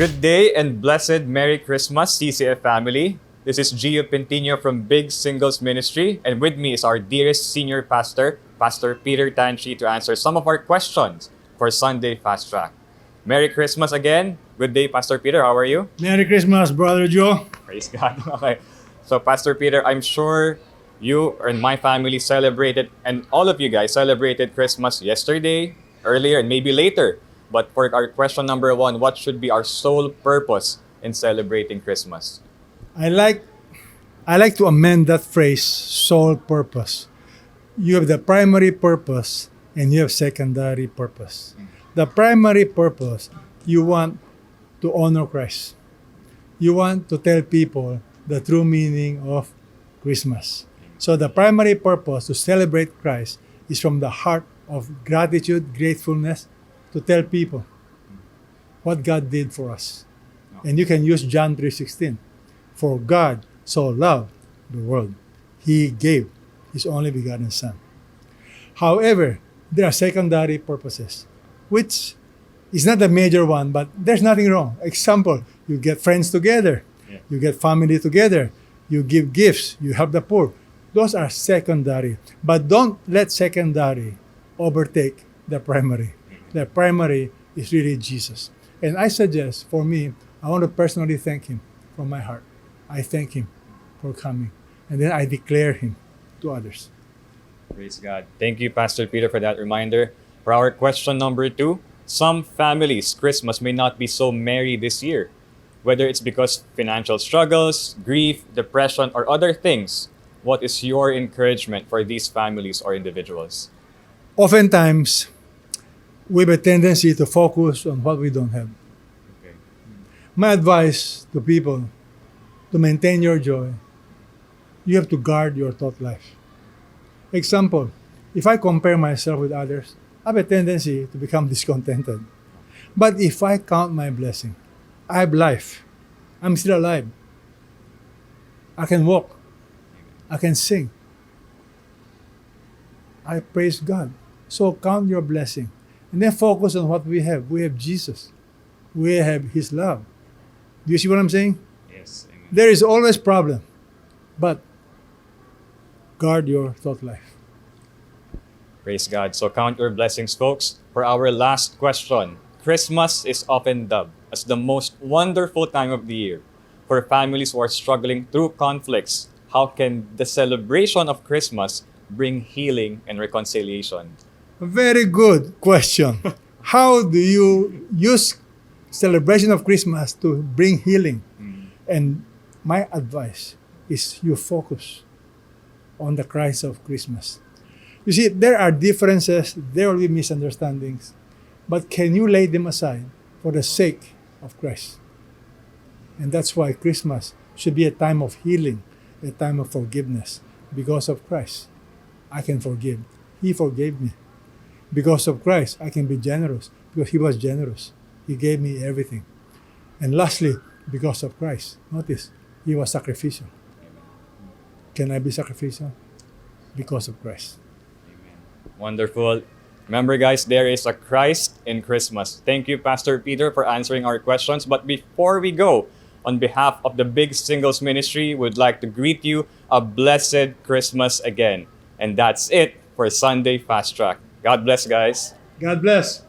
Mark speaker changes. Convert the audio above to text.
Speaker 1: Good day and blessed Merry Christmas, CCF family. This is Gio Pintino from Big Singles Ministry, and with me is our dearest senior pastor, Pastor Peter Tanchi, to answer some of our questions for Sunday Fast Track. Merry Christmas again. Good day, Pastor Peter. How are you?
Speaker 2: Merry Christmas, Brother Joe.
Speaker 1: Praise God. Okay. So, Pastor Peter, I'm sure you and my family celebrated, and all of you guys celebrated Christmas yesterday, earlier, and maybe later. But for our question number one, what should be our sole purpose in celebrating Christmas?
Speaker 2: I like to amend that phrase, sole purpose. You have the primary purpose and you have secondary purpose. The primary purpose, you want to honor Christ. You want to tell people the true meaning of Christmas. So the primary purpose to celebrate Christ is from the heart of gratitude, gratefulness, to tell people what God did for us. And you can use John 3:16. For God so loved the world, He gave His only begotten Son. However, there are secondary purposes, which is not the major one, but there's nothing wrong. Example, you get friends together, you get family together, you give gifts, you help the poor. Those are secondary. But don't let secondary overtake the primary. The primary is really Jesus. And I suggest, for me, I want to personally thank Him from my heart. I thank Him for coming. And then I declare Him to others.
Speaker 1: Praise God. Thank you, Pastor Peter, for that reminder. For our question number two, some families' Christmas may not be so merry this year, whether it's because financial struggles, grief, depression, or other things. What is your encouragement for these families or individuals?
Speaker 2: Oftentimes, we have a tendency to focus on what we don't have.
Speaker 1: Okay.
Speaker 2: My advice to people, to maintain your joy, you have to guard your thought life. Example, if I compare myself with others, I have a tendency to become discontented. But if I count my blessing, I have life. I'm still alive. I can walk. I can sing. I praise God. So count your blessing. And then focus on what we have. We have Jesus. We have His love. Do you see what I'm saying?
Speaker 1: Yes. Amen.
Speaker 2: There is always problem. But guard your thought life.
Speaker 1: Praise God. So count your blessings, folks. For our last question, Christmas is often dubbed as the most wonderful time of the year. For families who are struggling through conflicts, how can the celebration of Christmas bring healing and reconciliation?
Speaker 2: A very good question. How do you use celebration of Christmas to bring healing? And my advice is you focus on the Christ of Christmas. You see, there are differences, there will be misunderstandings, but can you lay them aside for the sake of Christ? And that's why Christmas should be a time of healing, a time of forgiveness. Because of Christ, I can forgive. He forgave me. Because of Christ, I can be generous because He was generous. He gave me everything. And lastly, because of Christ, notice, He was sacrificial. Can I be sacrificial? Because of Christ.
Speaker 1: Wonderful. Remember, guys, there is a Christ in Christmas. Thank you, Pastor Peter, for answering our questions. But before we go, on behalf of the Big Singles Ministry, we'd like to greet you a blessed Christmas again. And that's it for Sunday Fast Track. God bless, guys.
Speaker 2: God bless.